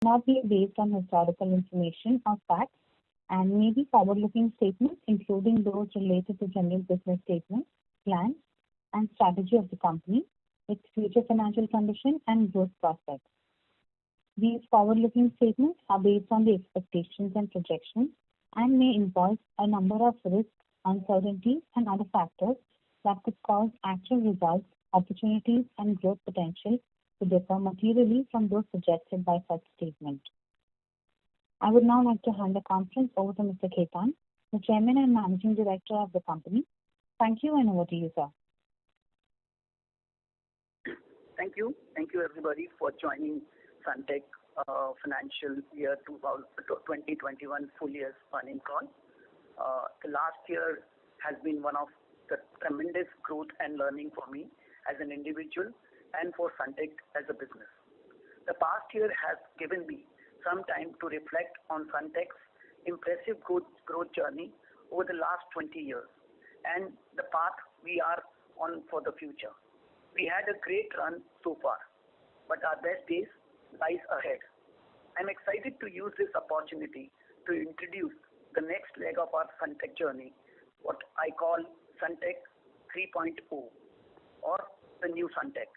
not be based on historical information or facts and may be forward-looking statements, including those related to general business statements, plans, and strategy of the company, its future financial condition, and growth prospects. These forward-looking statements are based on the expectations and projections and may involve a number of risks, uncertainties, and other factors that could cause actual results, opportunities, and growth potential to differ materially from those suggested by such statement. I would now like to hand the conference over to Mr. Khetan, the Chairman and Managing Director of the company. Thank you, and over to you, sir. Thank you. Thank you, everybody, for joining Sunteck Financial Year 2021 full year earnings call. The last year has been one of the tremendous growth and learning for me as an individual and for Sunteck as a business. The past year has given me some time to reflect on Sunteck's impressive growth journey over the last 20 years and the path we are on for the future. We had a great run so far, but our best days lies ahead. I'm excited to use this opportunity to introduce the next leg of our Sunteck journey, what I call Sunteck 3.0 or the new Sunteck.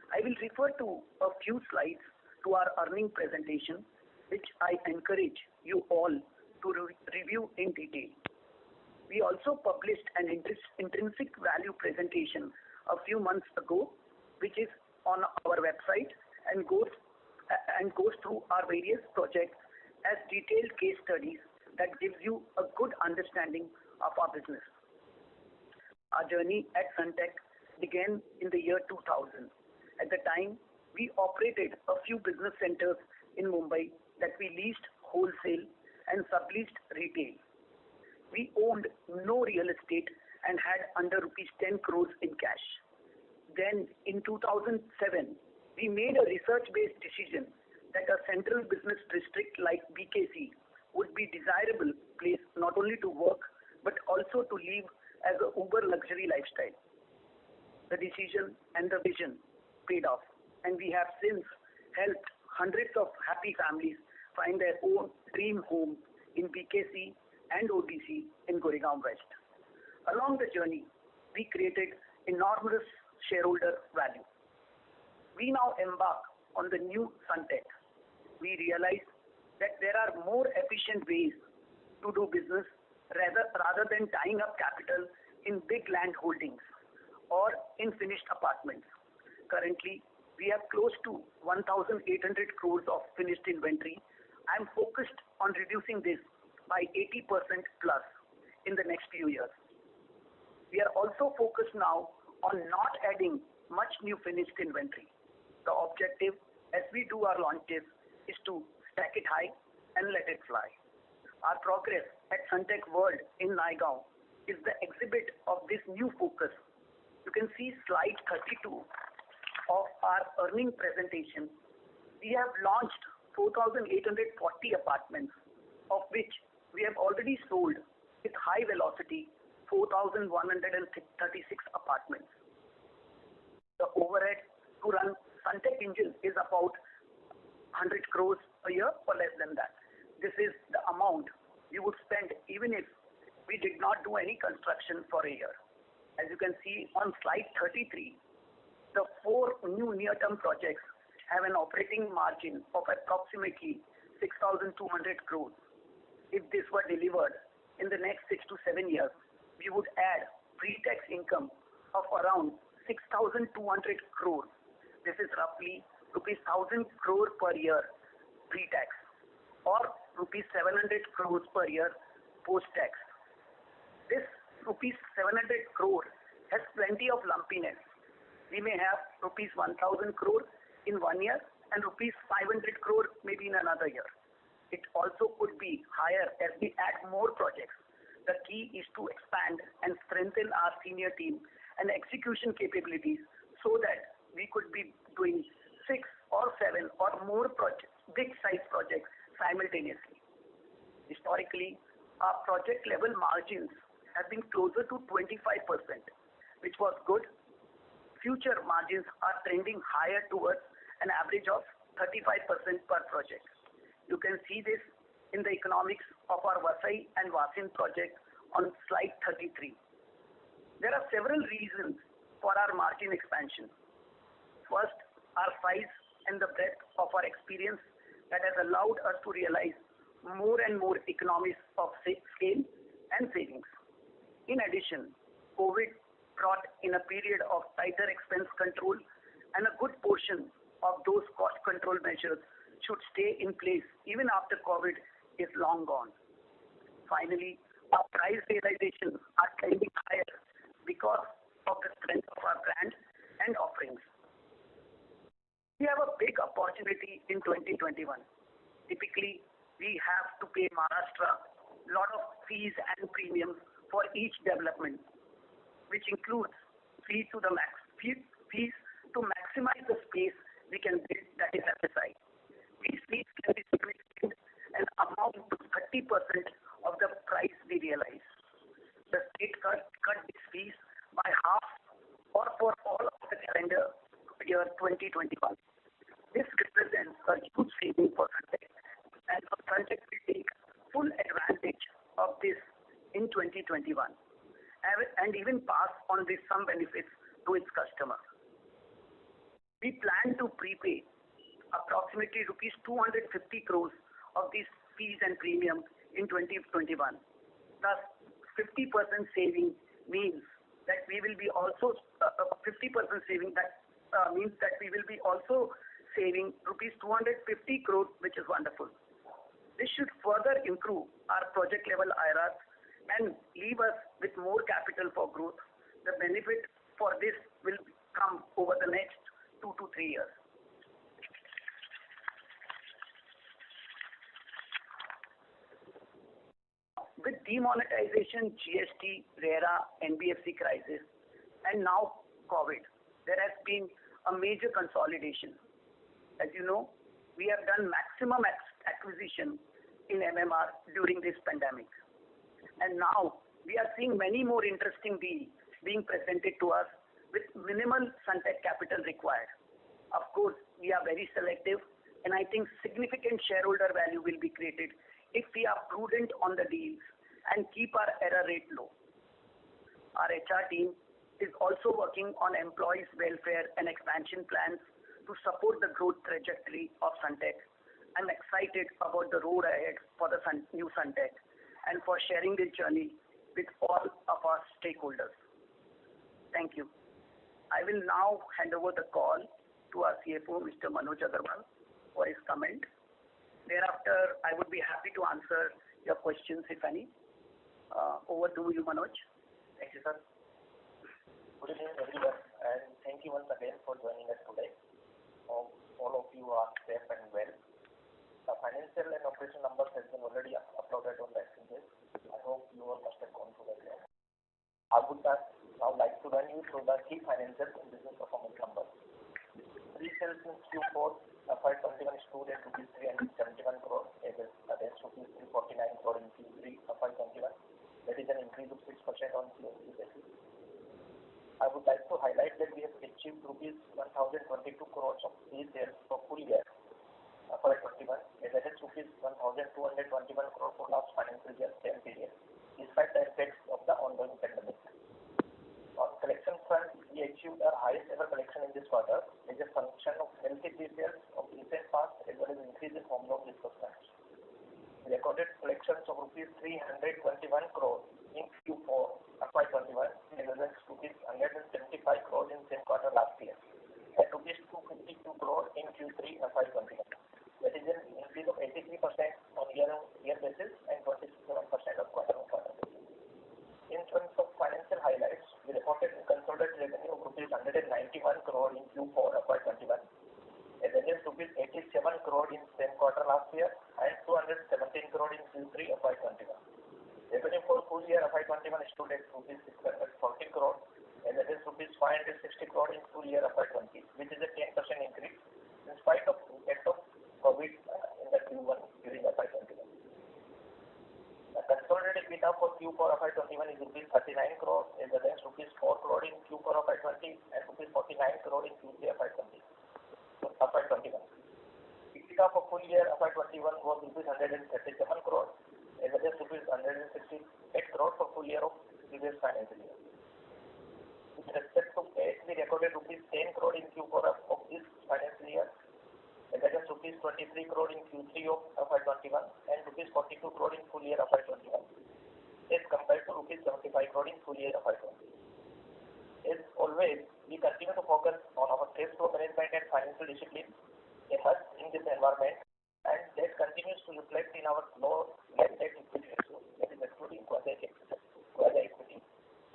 I will refer to a few slides to our earning presentation, which I encourage you all to review in detail. We also published an intrinsic value presentation a few months ago, which is on our website and goes through our various projects as detailed case studies that gives you a good understanding of our business. Our journey at Sunteck began in the year 2000. At the time, we operated a few business centers in Mumbai that we leased wholesale and subleased retail. We owned no real estate and had under rupees 10 crores in cash. Then in 2007, we made a research-based decision that a central business district like BKC would be desirable place not only to work but also to live as a uber luxury lifestyle. The decision and the vision paid off, and we have since helped hundreds of happy families find their own dream home in BKC and ODC in Goregaon West. Along the journey, we created enormous shareholder value. We now embark on the new Sunteck. We realize that there are more efficient ways to do business rather than tying up capital in big land holdings or in finished apartments. Currently, we have close to 1,800 crores of finished inventory. I am focused on reducing this by 80% plus in the next few years. We are also focused now on not adding much new finished inventory. The objective as we do our launches is to stack it high and let it fly. Our progress at Sunteck World in Naigaon is the exhibit of this new focus. You can see slide 32 of our earning presentation. We have launched 4,840 apartments, of which we have already sold with high velocity 4,136 apartments. The overhead to run Sunteck engine is about 100 crores a year or less than that. This is the amount we would spend even if we did not do any construction for a year. As you can see on slide 33, the 4 new near-term projects have an operating margin of approximately 6,200 crores. If this were delivered in the next 6 to 7 years, we would add pre-tax income of around 6,200 crores. This is roughly rupees 1,000 crore per year pre-tax or rupees 700 crores per year post-tax. This rupees 700 crore has plenty of lumpiness. We may have rupees 1,000 crore in 1 year and rupees 500 crore maybe in another year. It also could be higher as we add more projects. The key is to expand and strengthen our senior team and execution capabilities so that we could be doing 6 or 7 or more projects, big size projects simultaneously. Historically, our project level margins have been closer to 25%, which was good. Future margins are trending higher towards an average of 35% per project. You can see this in the economics of our Vasai and Vasind project on slide 33. There are several reasons for our margin expansion. First, our size and the breadth of our experience that has allowed us to realize more and more economies of scale and savings. In addition, COVID brought in a period of tighter expense control, and a good portion of those cost control measures should stay in place even after COVID is long gone. Finally, our price realizations are trending higher because of the strength of our brand and offerings. We have a big opportunity in 2021. Typically, we have to pay Maharashtra a lot of fees and premiums for each development, which includes fees to maximize the space we can build, that is FSI. These fees can be significant and amount to 30% of the price we realize. The state cut these fees by half or for all of the calendar year 2021. This represents a huge saving for Sunteck, and Sunteck will take full advantage of this in 2021 and even pass on some benefits to its customers. We plan to prepay approximately rupees 250 crores of these fees and premiums in 2021. Thus, 50% saving means that we will be also 50% saving. That means that we will be also saving rupees 250 crores, which is wonderful. This should further improve our project level IRRs and leave us with more capital for growth. The benefit for this will come over the next 2 to 3 years. With demonetization, GST, RERA, NBFC crisis, and now COVID, there has been a major consolidation. As you know, we have done maximum acquisition in MMR during this pandemic. And now we are seeing many more interesting deals being presented to us with minimal Sunteck capital required. Of course, we are very selective, and I think significant shareholder value will be created if we are prudent on the deals and keep our error rate low. Our HR team is also working on employees' welfare and expansion plans to support the growth trajectory of Sunteck. I'm excited about the road ahead for the new Sunteck and for sharing this journey with all of our stakeholders. Thank you. I will now hand over the call to our CFO, Mr. Manoj Agarwal, for his comment. Thereafter, I would be happy to answer your questions, if any. Over to you, Manoj. Thank you, sir. Good evening, everyone, and thank you once again for joining us today. All of you are safe and well. The financial and operation numbers have been already uploaded on the exchanges. I hope you all must have gone through that. I would now like to run you through the key financial and business performance numbers. Pre-sales in Q4 FY21 stood at rupees 371 crore against rupees 349 crore in Q3 FY21. That is an increase of 6% on QoQ basis. I would like to highlight that we have achieved rupees 1,022 crores of pre-sales for full year FY21 as against rupees 1,221 crore for last financial year same period, despite the effects of the ongoing pandemic. On collection front, we achieved our highest ever collection in this quarter as a function of healthy pre-sales of recent past as well as increase in home loan disbursements. We recorded collections of rupees 321 crore in Q4 FY21 as against rupees 175 crore in same quarter last year, and rupees 252 crore in Q3 FY21. That is an increase of 83% on year-on-year basis and 27% of quarter-on-quarter basis. In terms of financial highlights, we reported a consolidated revenue of rupees 191 crore in Q4 FY21 as against rupees 87 crore in same quarter last year and 217 crore in Q3 FY21. Revenue for full year FY21 stood at rupees 640 crore as against rupees 560 crore in full year FY20, which is a 10% increase in spite of impact of COVID in the Q1 during FY21. The consolidated EBITDA for Q4 FY21 is rupees 39 crore as against rupees 4 crore in Q4 FY20 and rupees 49 crore in Q3 FY21. EBITDA for full year FY21 was rupees 137 crore, as against rupees 168 crore for full year of previous financial year. With respect to PAT, we recorded rupees 10 crore in Q4 of this financial year, as against rupees 23 crore in Q3 of FY21 and rupees 42 crore in full year FY21, as compared to rupees 75 crore in full year FY20. As always, we continue to focus on our cash flow management and financial discipline, a must in this environment, and that continues to reflect in our low net debt equity ratio, that is excluding quasi-equity.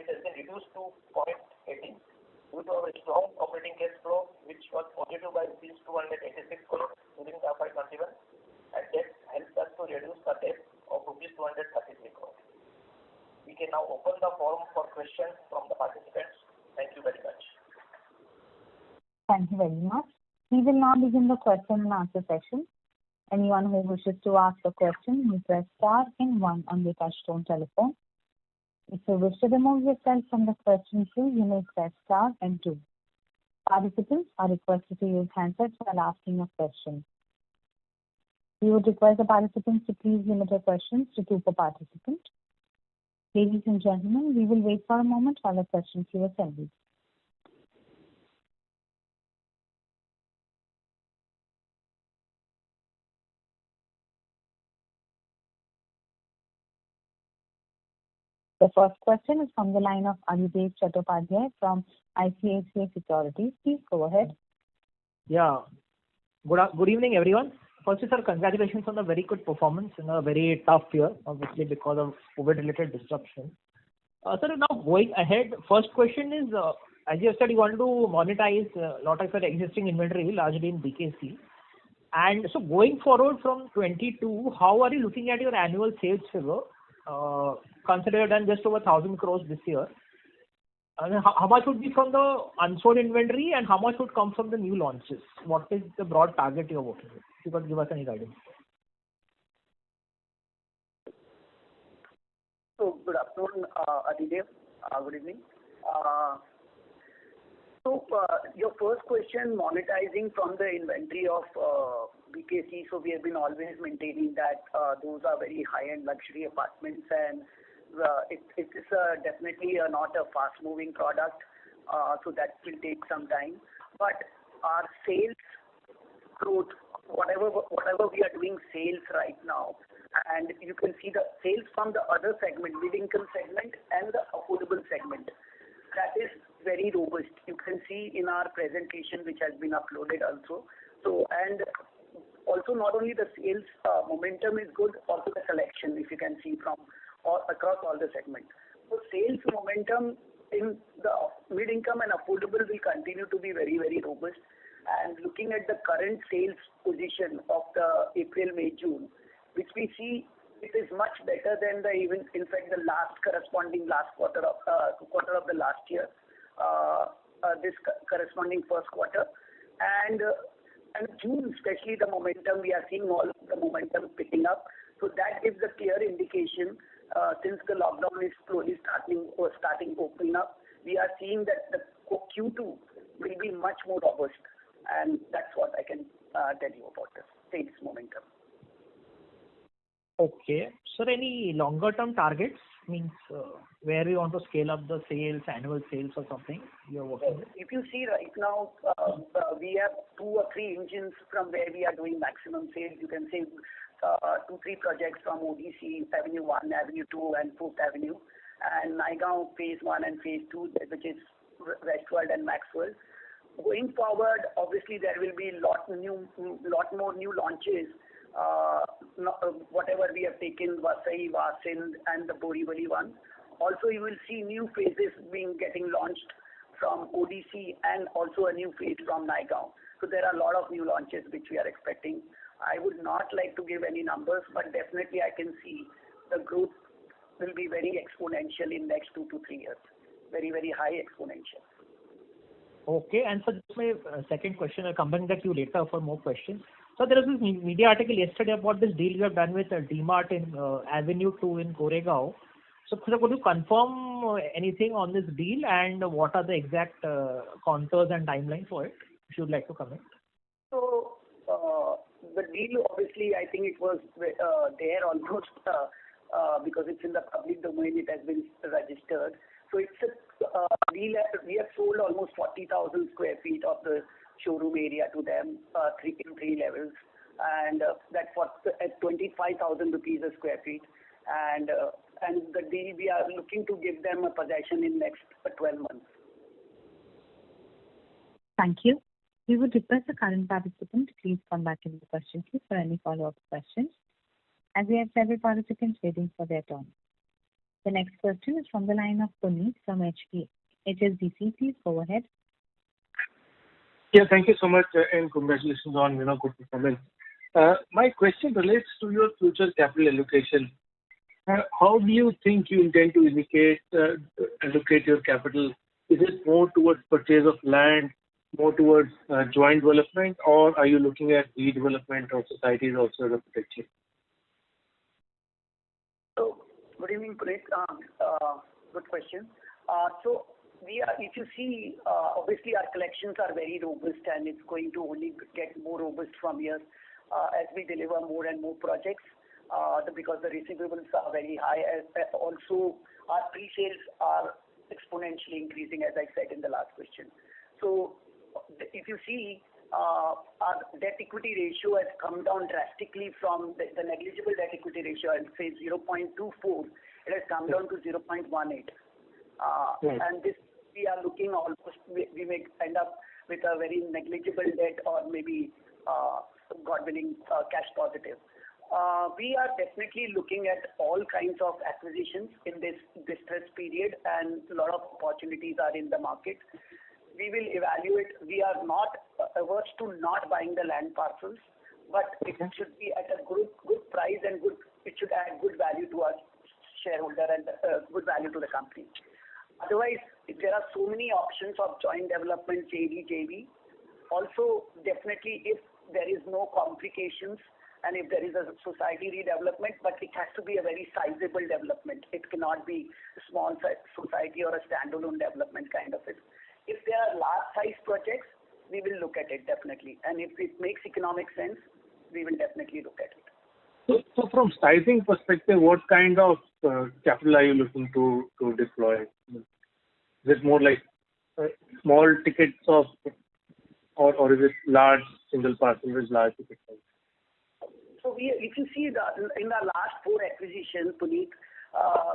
It has been reduced to 0.18 due to our strong operating cash flow, which was positive by rupees 286 crore during the FY21, and that helped us to reduce the debt of rupees 233 crore. We can now open the forum for questions from the participants. Thank you very much. Thank you very much. We will now begin the question and answer session. Anyone who wishes to ask a question may press star and 1 on the touchtone telephone. If you wish to remove yourself from the question queue, you may press star and 2. Participants are requested to use handsets while asking a question. We would request the participants to please limit their questions to 2 per participant. Ladies and gentlemen, we will wait for a moment while the question queue assembles. The first question is from the line of Adhidev Chattopadhyay from ICICI Securities. Please go ahead. Yeah. Good evening, everyone. Firstly, sir, congratulations on the very good performance in a very tough year, obviously because of COVID-related disruption. Sir, now going ahead, first question is, as you said, you want to monetize a lot of your existing inventory, largely in BKC. And so going forward from 22, how are you looking at your annual sales figure? Consider done just over 1,000 crores this year. And how much would be from the unsold inventory and how much would come from the new launches? What is the broad target you're working with? If you could give us any guidance. So, good afternoon, Adhidev. Good evening. Your first question, monetizing from the inventory of BKC. So we have been always maintaining that those are very high-end luxury apartments, and it is definitely not a fast-moving product. So that will take some time. But our sales growth, whatever we are doing sales right now, and you can see the sales from the other segment, mid-income segment and the affordable segment, that is very robust. You can see in our presentation, which has been uploaded also. So, and also not only the sales momentum is good, also the collection, if you can see from across all the segments. So sales momentum in the mid-income and affordable will continue to be very, very robust. And looking at the current sales position of the April, May, June, which we see it is much better than even in fact the last quarter of the last year, this corresponding first quarter, and June especially the momentum we are seeing all the momentum picking up. So that gives a clear indication since the lockdown is slowly starting opening up, we are seeing that the Q2 will be much more robust, and that's what I can tell you about the sales momentum. Okay. Sir, any longer term targets? Means where you want to scale up the sales, annual sales or something you're working with? If you see right now, we have 2 or 3 engines from where we are doing maximum sales. You can say 2-3 projects from ODC, Avenue 1, Avenue 2 and 4th Avenue, and Naigaon Phase 1 and Phase 2, which is Westworld and Maxwell. Going forward, obviously there will be lot more new launches. Whatever we have taken, Vasai, Vasind and the Borivali one. Also, you will see new phases getting launched from ODC and also a new phase from Naigaon. So there are a lot of new launches which we are expecting. I would not like to give any numbers, but definitely I can see the growth will be very exponential in next 2 to 3 years. Very, very high exponential. Okay, and so this my second question. I'll come back to you later for more questions. So there was this media article yesterday about this deal you have done with DMart in Avenue 2 in Goregaon. So could you confirm anything on this deal and what are the exact contours and timeline for it? If you would like to comment. So the deal, obviously, I think it was there almost because it's in the public domain. It has been registered. So it's a deal. We have sold almost 40,000 square feet of the showroom area to them, in three levels, and that's at 25,000 rupees a square feet. And the deal, we are looking to give them a possession in next 12 months. Thank you. We would request the current participant to please come back in the question queue for any follow-up questions, as we have several participants waiting for their turn. The next question is from the line of Puneet from HSBC. Please go ahead. Yeah, thank you so much, and congratulations on good performance. My question relates to your future capital allocation. How do you think you intend to allocate your capital? Is it more towards purchase of land, more towards joint development, or are you looking at redevelopment of societies also as a potential? So, good evening, Puneet. Good question. So, if you see, obviously our collections are very robust, and it's going to only get more robust from here as we deliver more and more projects. Because the receivables are very high. Also, our pre-sales are exponentially increasing, as I said in the last question. So, if you see, our debt equity ratio has come down drastically from the negligible debt equity ratio, I would say 0.24. It has come down to 0.18. And this, we are looking almost, we may end up with a very negligible debt, or maybe, God willing, cash positive. We are definitely looking at all kinds of acquisitions in this distress period, and a lot of opportunities are in the market. We will evaluate. We are not averse to not buying the land parcels, but it should be at a good price, and it should add good value to our shareholder and good value to the company. Otherwise, there are so many options of joint development, JV. Also, definitely, if there is no complications, and if there is a society redevelopment, but it has to be a very sizable development. It cannot be a small society or a standalone development kind of it. If there are large size projects, we will look at it definitely. And if it makes economic sense, we will definitely look at it. So from sizing perspective, what kind of capital are you looking to deploy? Is it more like small tickets or is it large single parcel with large ticket size? So if you see in the last 4 acquisitions, Puneet,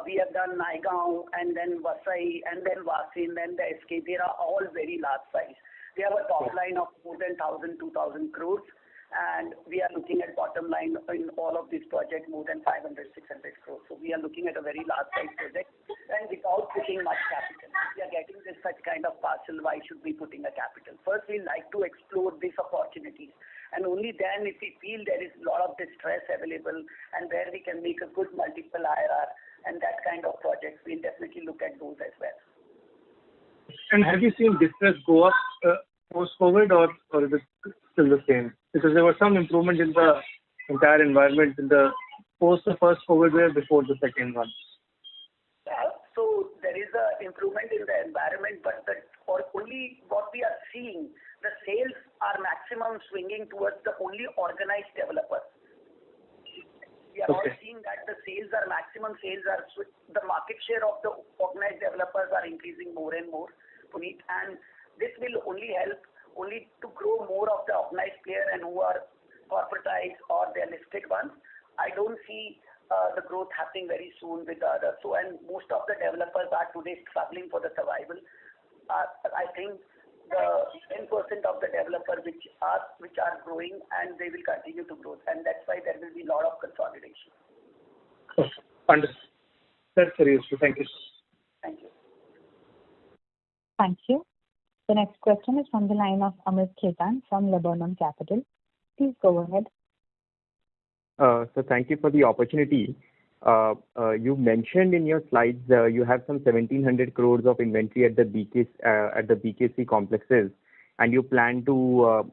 we have done Naigaon, and then Vasai, and then Vasin, then the SK. They are all very large size. They have a top line of more than 1,000, 2,000 crores, and we are looking at bottom line in all of these projects more than 500, 600 crores. So we are looking at a very large size project, and without putting much capital. If we are getting this such kind of parcel, why should we putting a capital? First, we like to explore these opportunities. And only then, if we feel there is a lot of distress available and where we can make a good multiple IRR and that kind of projects, we'll definitely look at those as well. And have you seen distress go up post-COVID, or is it still the same? Because there was some improvement in the entire environment in the post the first COVID wave before the second one. So there is an improvement in the environment, but only what we are seeing, the sales are maximum swinging towards the only organized developers. We are all seeing that the maximum sales are, the market share of the organized developers are increasing more and more, Puneet, and this will only help to grow more of the organized player and who are corporatized or the listed ones. I don't see the growth happening very soon with the others. So, and most of the developers are today struggling for the survival. I think the 10% of the developers which are growing, and they will continue to grow, and that's why there will be a lot of consolidation. Okay. Understood. That's very useful. Thank you. Thank you. Thank you. The next question is from the line of Amit Khetan from Laburnum Capital. Please go ahead. So thank you for the opportunity. You mentioned in your slides you have some 1,700 crores of inventory at the BKC complexes, and you plan to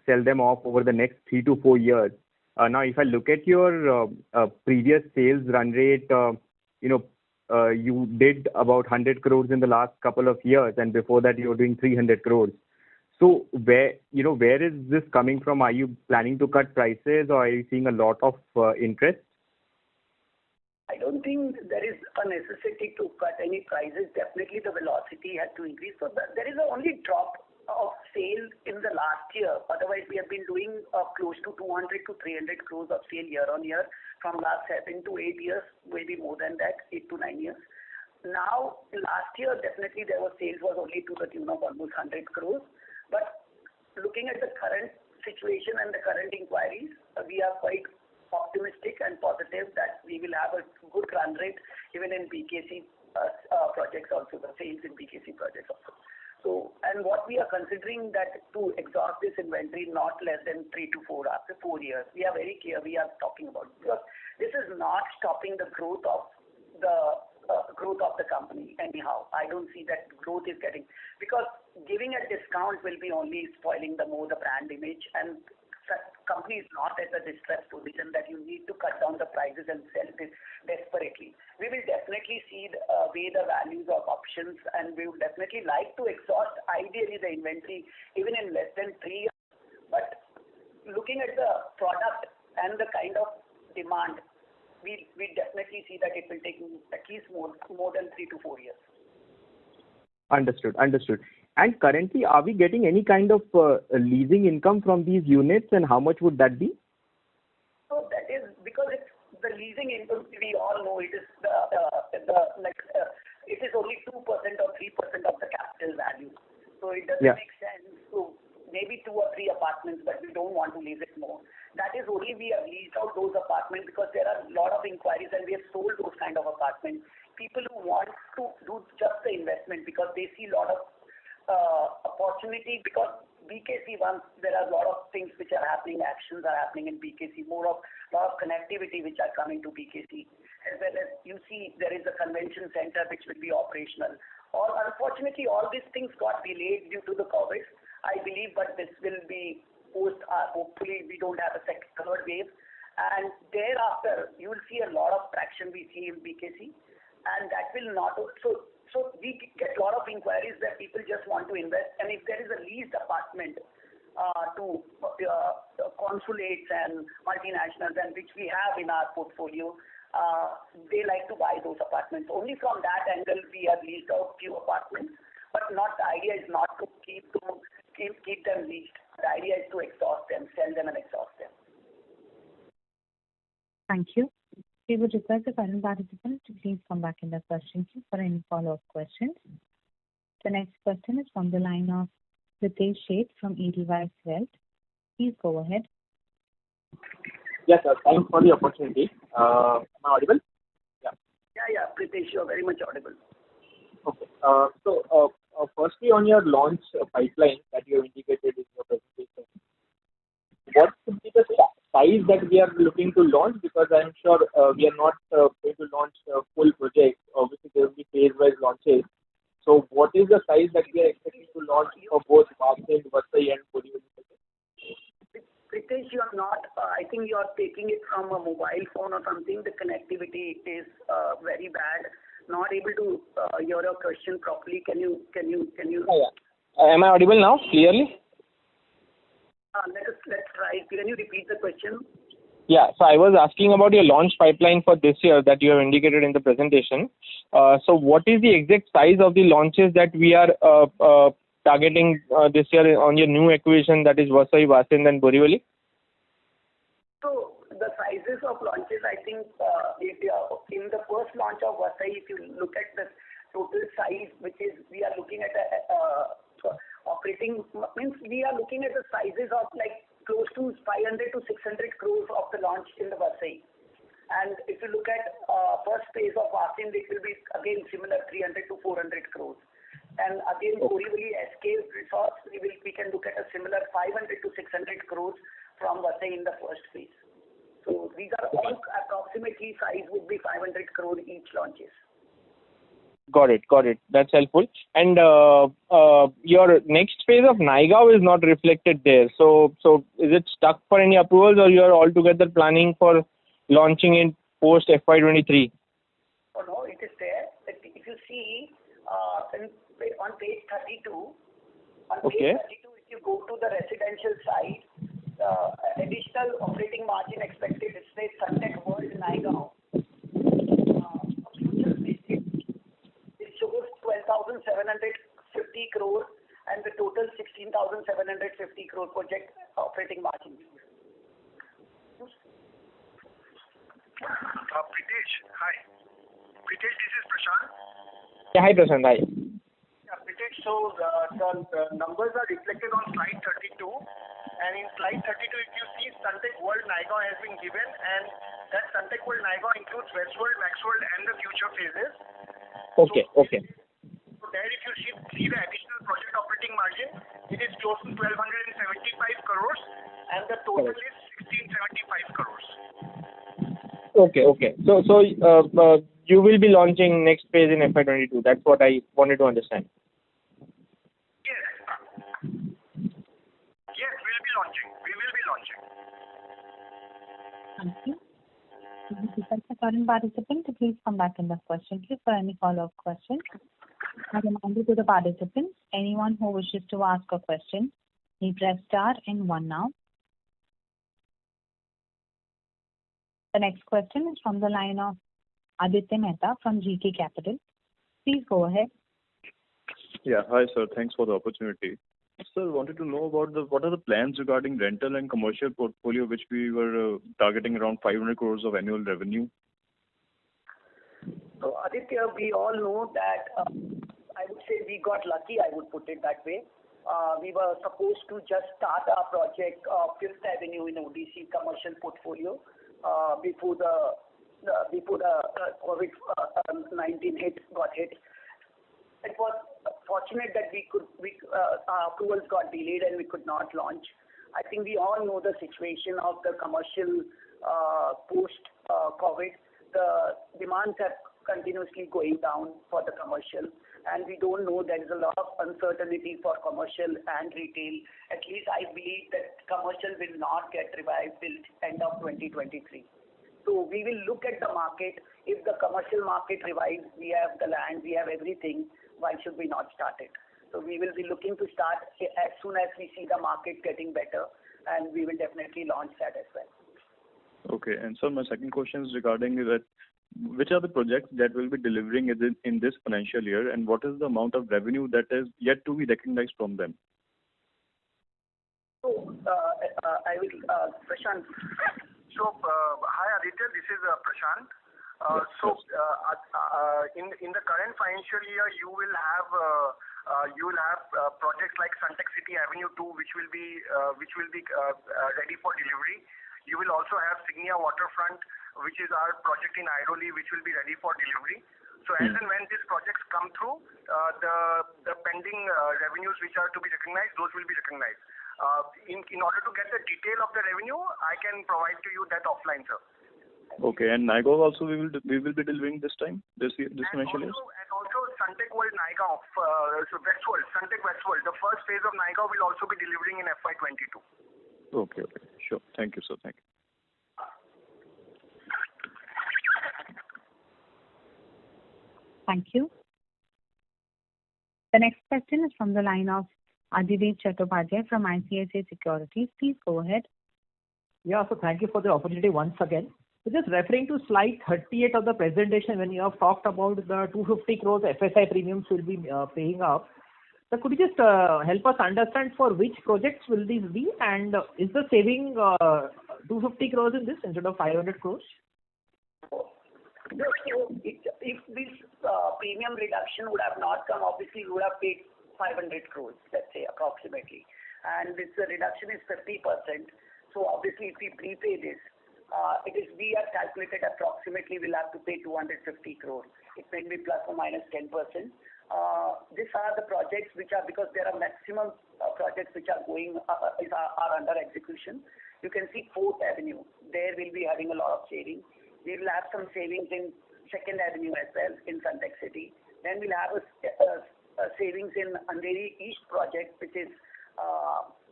sell them off over the next 3 to 4 years. Now, if I look at your previous sales run rate, you did about 100 crores in the last couple of years, and before that you were doing 300 crores. So where is this coming from? Are you planning to cut prices, or are you seeing a lot of interest? I don't think there is a necessity to cut any prices. Definitely the velocity had to increase. So there is a only drop of sale in the last year. Otherwise, we have been doing close to 200 to 300 crores of sale year on year from last 7 to 8 years, maybe more than that, 8 to 9 years. Now, last year, definitely there was sales was only to the tune of almost 100 crores. But looking at the current situation and the current inquiries, we are quite optimistic and positive that we will have a good run rate even in BKC projects also, the sales in BKC projects also. So, and what we are considering that to exhaust this inventory not less than 3 to 4 after 4 years. We are very clear we are talking about, because this is not stopping the growth of the company anyhow. I don't see that growth is getting, because giving a discount will be only spoiling the brand image, and company is not at a distressed position that you need to cut down the prices and sell this desperately. We will definitely see weigh the values of options, and we would definitely like to exhaust ideally the inventory even in less than 3 years. But looking at the product and the kind of demand, we definitely see that it will take at least more than 3 to 4 years. Understood. And currently, are we getting any kind of leasing income from these units, and how much would that be? So that is because it's the leasing income. We all know it is it is only 2% or 3% of the capital value. So it doesn't make sense to maybe 2 or 3 apartments, but we don't want to lease it more. That is only we have leased out those apartments because there are a lot of inquiries, and we have sold those kind of apartments. People who want to do just the investment because they see a lot of opportunity, because BKC, once there are a lot of things which are happening, actions are happening in BKC, lot of connectivity which are coming to BKC, as well as you see there is a convention center which will be operational. Or unfortunately, all these things got delayed due to the COVID, I believe, but this will be post. Hopefully, we don't have a third wave, and thereafter you will see a lot of traction we see in BKC, and that will not So we get a lot of inquiries that people just want to invest, and if there is a leased apartment to consulates and multinationals, and which we have in our portfolio, they like to buy those apartments. Only from that angle we have leased out few apartments, but not the idea is not to keep them leased. The idea is to exhaust them, sell them and exhaust them. Thank you. We would request the current participants to please come back in the question queue for any follow-up questions. The next question is from the line of Pritesh Sheth from Edelweiss Wealth. Please go ahead. Yes, sir. Thanks for the opportunity. Am I audible? Yeah, Pritesh, you are very much audible. Okay. So, firstly, on your launch pipeline that you have indicated in your presentation, what could be the size that we are looking to launch? Because I'm sure we are not going to launch full projects. Obviously, there will be phase-wise launches. So, what is the size that we are expecting to launch for both Vasind, Vasai and Borivali? Pritesh, you are not. I think you are taking it from a mobile phone or something. The connectivity is very bad. Not able to hear your question properly. Can you? Yeah. Am I audible now clearly? Let's try. Can you repeat the question? Yeah. So I was asking about your launch pipeline for this year that you have indicated in the presentation. So what is the exact size of the launches that we are targeting this year on your new acquisition, that is Vasai, Vasind and Borivali? So the sizes of launches, I think in the first launch of Vasai, if you look at the total size, which is we are looking at we are looking at the sizes of like close to 500 to 600 crores of the launch in the Vasai. And if you look at first phase of Vasind, it will be again similar 300 to 400 crores. And again, Borivali SK Resorts, we can look at a similar 500 to 600 crores from Vasai in the first phase. So these are all approximately size would be 500 crore each launches. Got it. That's helpful. And your next phase of Naigaon is not reflected there. So is it stuck for any approvals, or you are altogether planning for launching in post FY23? Oh no, it is there. If you see on page 32, if you go to the residential side, additional operating margin expected is say Sunteck World Naigaon. Future basis, it shows 12,750 crore and the total 16,750 crore project operating margin. Pritesh, hi. Pritesh, this is Prashant. Yeah, hi Prashant. Hi. Yeah, Pritesh, so the numbers are reflected on slide 32. And in slide 32, if you see Sunteck World Naigaon has been given, and that Sunteck World Naigaon includes Westworld, Maxworld, and the future phases. Okay. So there, if you see the additional project operating margin, it is close to 1,275 crores, and the total is 1,675 crores. Okay. So you will be launching next phase in FY22. That's what I wanted to understand. Yes. Yes, we will be launching. Thank you. We request the current participant to please come back in the question queue for any follow-up questions. A reminder to the participants, anyone who wishes to ask a question, may press star and 1 now. The next question is from the line of Aditya Mehta from GK Capital. Please go ahead. Yeah. Hi, sir. Thanks for the opportunity. Sir, wanted to know about what are the plans regarding rental and commercial portfolio, which we were targeting around 500 crores of annual revenue. So Aditya, we all know that I would say we got lucky, I would put it that way. We were supposed to just start our project Fifth Avenue in ODC commercial portfolio before the COVID-19 got hit. It was fortunate that our approvals got delayed and we could not launch. I think we all know the situation of the commercial post-COVID. The demands have continuously going down for the commercial, and we don't know, there is a lot of uncertainty for commercial and retail. At least I believe that commercial will not get revived till end of 2023. So we will look at the market. If the commercial market revives, we have the land, we have everything. Why should we not start it? So we will be looking to start as soon as we see the market getting better, and we will definitely launch that as well. Okay. And so my second question is regarding that, which are the projects that will be delivering in this financial year, and what is the amount of revenue that is yet to be recognized from them? So I will, Prashant. So, hi Aditya, this is Prashant. In the current financial year, you will have projects like Sunteck City Avenue 2, which will be ready for delivery. You will also have Signia Waterfront, which is our project in Airoli, which will be ready for delivery. So as and when these projects come through, the pending revenues which are to be recognized, those will be recognized. In order to get the detail of the revenue, I can provide to you that offline, sir. Okay. And Naigaon also we will be delivering this financial year. And also Sunteck World Naigaon, Westworld, Sunteck Westworld. The first phase of Naigaon will also be delivering in FY22. Okay. Sure. Thank you, sir. Thank you. Thank you. The next question is from the line of Adhidev Chattopadhyay from ICICI Securities. Please go ahead. Yeah, so thank you for the opportunity once again. So just referring to slide 38 of the presentation, when you have talked about the 250 crores FSI premiums will be paying up. So could you just help us understand for which projects will these be, and is the saving 250 crores in this instead of 500 crores? So if this premium reduction would have not come, obviously we would have paid 500 crores, let's say approximately. And this reduction is 50%. So obviously if we prepay this, we have calculated approximately we'll have to pay 250 crores. It may be plus or minus 10%. These are the projects which are, because there are maximum projects which are are under execution. You can see 4th Avenue. There we'll be having a lot of savings. We will have some savings in 2nd Avenue as well in Sunteck City. Then we'll have a savings in Andheri East project, which is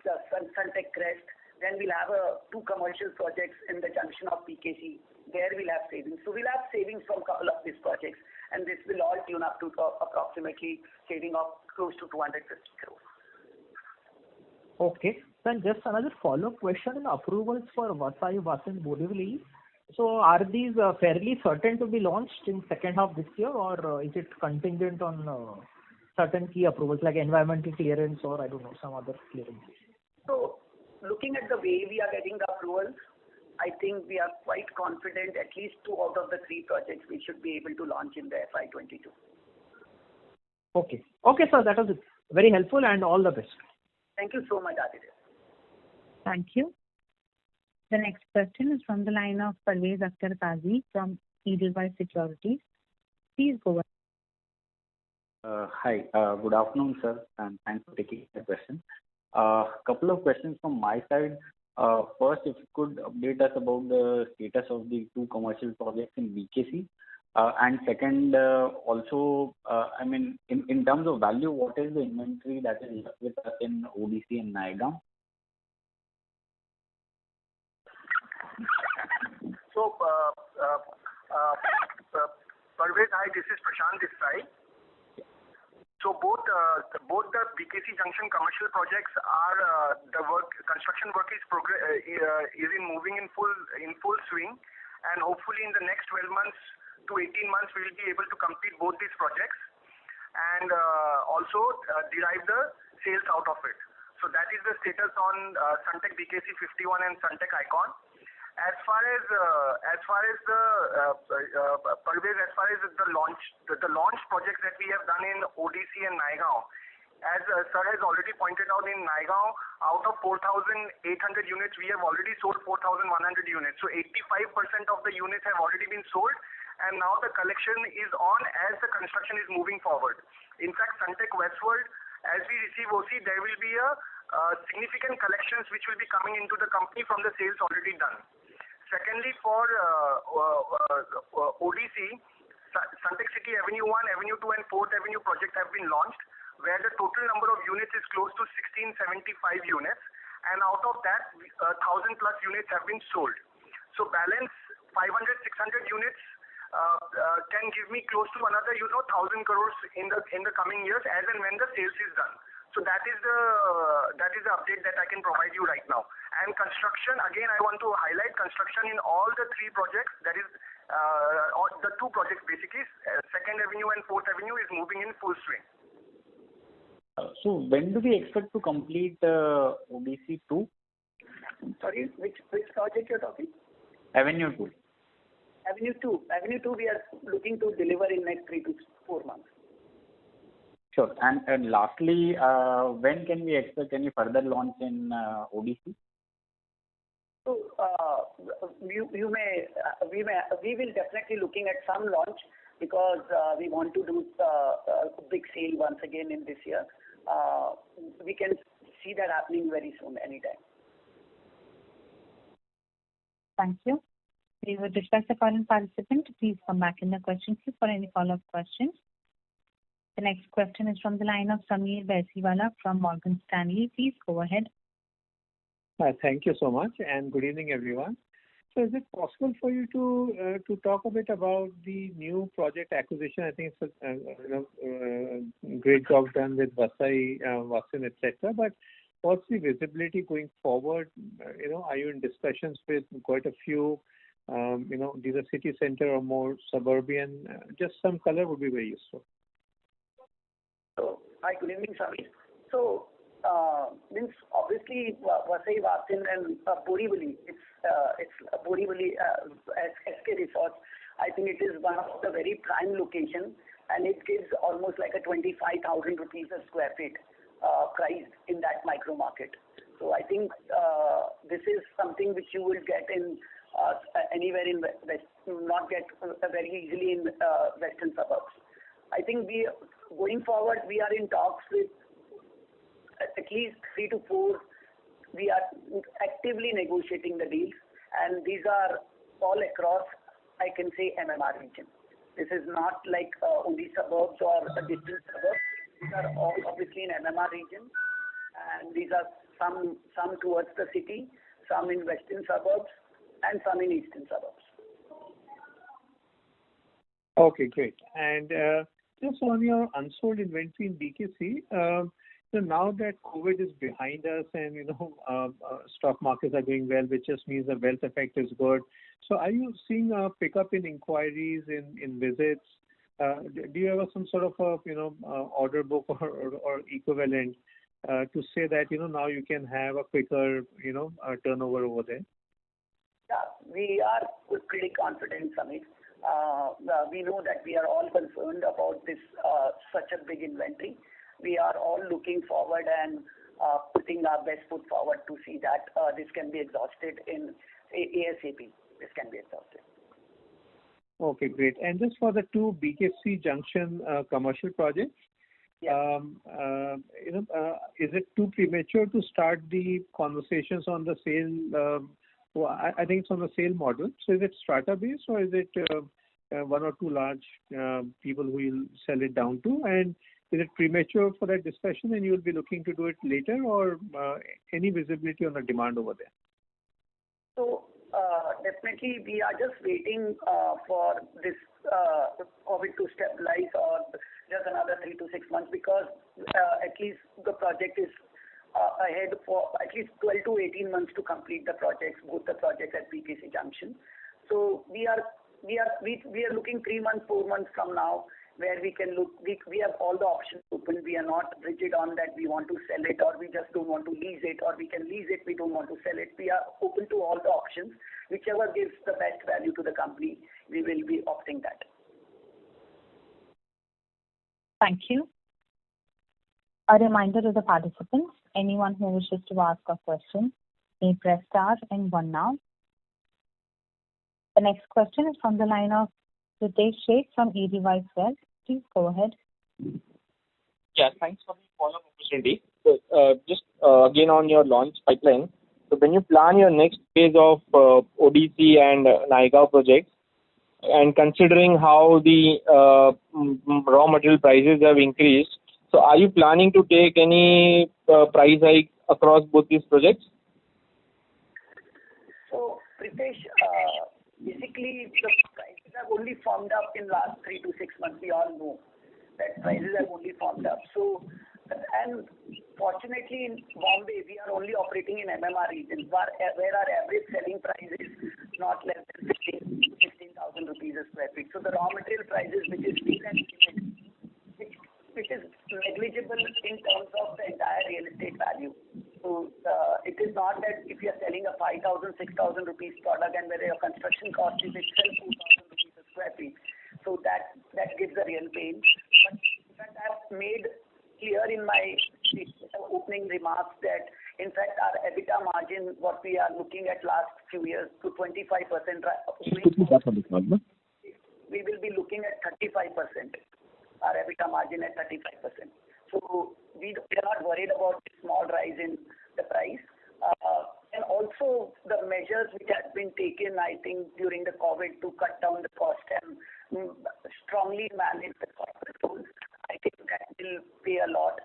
the Sunteck Crest. Then we'll have 2 commercial projects in the junction of PKC. There we'll have savings. So we'll have savings from a couple of these projects, and this will all tune up to approximately saving of close to 250 crores. Okay. Then just another follow-up question on approvals for Vasai, Vasind, Borivali. So are these fairly certain to be launched in second half this year, or is it contingent on certain key approvals like environmental clearance or I don't know, some other clearance? So looking at the way we are getting the approvals, I think we are quite confident at least 2 out of the 3 projects we should be able to launch in the FY22. Okay. Okay, sir. That was very helpful and all the best. Thank you so much, Aditya. Thank you. The next question is from the line of Parvez Akhtar Qazi from Edelweiss Securities. Please go ahead. Hi. Good afternoon, sir, and thanks for taking the question. Couple of questions from my side. First, if you could update us about the status of the 2 commercial projects in BKC. And second, also, I mean, in terms of value, what is the inventory that is left with us in ODC and Naigaon? So, Parvez, hi, this is Prashant this side. So both the BKC Junction commercial projects are construction work is moving in full swing, and hopefully in the next 12 months to 18 months we will be able to complete both these projects and also derive the sales out of it. So that is the status on Sunteck BKC 51 and Sunteck Icon. As far as the launch projects that we have done in ODC and Naigaon, as sir has already pointed out, in Naigaon, out of 4,800 units, we have already sold 4,100 units. So 85% of the units have already been sold, and now the collection is on as the construction is moving forward. In fact, Sunteck Westworld, as we receive OC, there will be a significant collections which will be coming into the company from the sales already done. Secondly, for ODC, Sunteck City Avenue 1, Avenue 2 and 4th Avenue project have been launched, where the total number of units is close to 1675 units, and out of that, 1,000 plus units have been sold. So balance 500-600 units can give me close to another 1,000 crores in the coming years as and when the sales is done. So that is the update that I can provide you right now. And construction, again, I want to highlight construction in all the 3 projects, that is the 2 projects basically, 2nd Avenue and 4th Avenue is moving in full swing. So when do we expect to complete ODC 2? Sorry, which project you're talking? Avenue 2. Avenue 2 we are looking to deliver in next 3 to 4 months. Sure. And lastly, when can we expect any further launch in ODC? So we will definitely looking at some launch because we want to do a big sale once again in this year. We can see that happening very soon, anytime. Thank you. We would request the current participant to please come back in the question queue for any follow-up questions. The next question is from the line of Sameer Baisiwala from Morgan Stanley. Please go ahead. Thank you so much, and good evening, everyone. So is it possible for you to talk a bit about the new project acquisition? I think it's a great job done with Vasai, Vasind, etc. But what's the visibility going forward? Are you in discussions with quite a few? These are city center or more suburban? Just some color would be very useful. So, hi, good evening, Sameer. So, means obviously Vasai, Vasind and Borivali, it's Borivali SK Resorts. I think it is one of the very prime location, and it gives almost like a 25,000 rupees a square feet price in that micro market. So I think this is something which you will get in anywhere in West, not get very easily in western suburbs. I think going forward, we are in talks with at least 3 to 4. We are actively negotiating the deals, and these are all across, I can say, MMR region. This is not like only suburbs or a distant suburbs. These are all obviously in MMR region, and these are some towards the city, some in western suburbs, and some in eastern suburbs. Okay, great. And just on your unsold inventory in BKC, So now that COVID is behind us and, stock markets are doing well, which just means the wealth effect is good. So are you seeing a pickup in inquiries, in visits? Do you have some sort of order book or equivalent to say that, now you can have a quicker, turnover over there? Yeah, we are pretty confident, Samit. We know that we are all concerned about this such a big inventory. We are all looking forward and putting our best foot forward to see that this can be exhausted in ASAP. This can be exhausted. Okay, great. And just for the two BKC Junction commercial projects, yeah. Is it too premature to start the conversations on the sale? I think it's on the sale model. So is it strata based or is it one or two large people who will sell it down to? And is it premature for that discussion and you will be looking to do it later, or any visibility on the demand over there? So definitely we are just waiting for this COVID to stabilize or just another 3 to 6 months, because at least the project is ahead for at least 12 to 18 months to complete the projects, both the projects at BKC Junction. So we are looking 3 months, 4 months from now, where we can look. We have all the options open. We are not rigid on that we want to sell it or we just don't want to lease it, or we can lease it, we don't want to sell it. We are open to all the options. Whichever gives the best value to the company, we will be opting that. Thank you. A reminder to the participants, anyone who wishes to ask a question may press star and 1 now. The next question is from the line of Ritesh Sheth from Edelweiss Wealth. Please go ahead. Yeah, thanks for the follow-up opportunity. So, just again on your launch pipeline. So when you plan your next phase of ODC and Naigaon projects, and considering how the raw material prices have increased, so are you planning to take any price hike across both these projects? So, Pritesh, basically the prices have only firmed up in last 3 to 6 months. We all know that prices have only firmed up. So, and fortunately in Bombay, we are only operating in MMR regions, where our average selling price is not less than 16,000 rupees a square feet. So the raw material prices, which is steel and cement, which is negligible in terms of the entire real estate value. So it is not that if you are selling a 5,000, 6,000 rupees product and where your construction cost is itself 2,000 rupees a square feet. So that gives a real pain. But I've made clear in my opening remarks that in fact our EBITDA margin, what we are looking at last few years to 25%, we will be looking at 35%. Our EBITDA margin at 35%. So we are not worried about the small rise in the price. And also the measures which have been taken, I think, during the COVID to cut down the cost and strongly manage the cost controls, I think that will pay a lot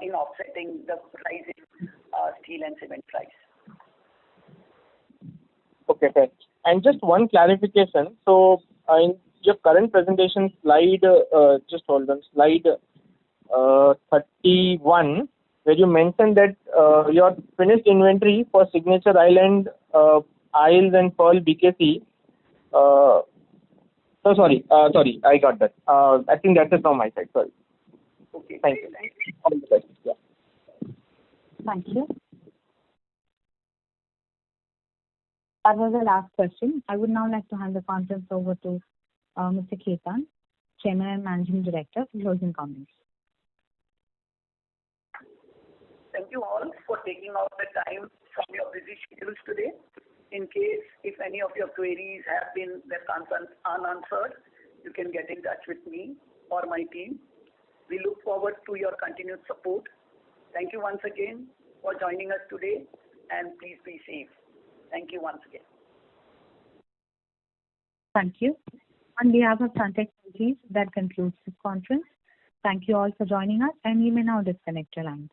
in offsetting the rise in steel and cement price. Okay, fair. And just one clarification. So in your current presentation slide, just hold on, slide 31, where you mentioned that your finished inventory for Signature Island, Isles and Pearl BKC. Sorry, I got that. I think that's it from my side. Sorry. Okay. Thank you. All the best. Yeah. Thank you. That was the last question. I would now like to hand the conference over to Mr. Khetan, Chairman and Managing Director, for closing comments. Thank you all for taking out the time from your busy schedules today. In case if any of your queries have been left unanswered, you can get in touch with me or my team. We look forward to your continued support. Thank you once again for joining us today, and please be safe. Thank you once again. Thank you. On behalf of Sunteck Realty, that concludes this conference. Thank you all for joining us, and you may now disconnect your lines.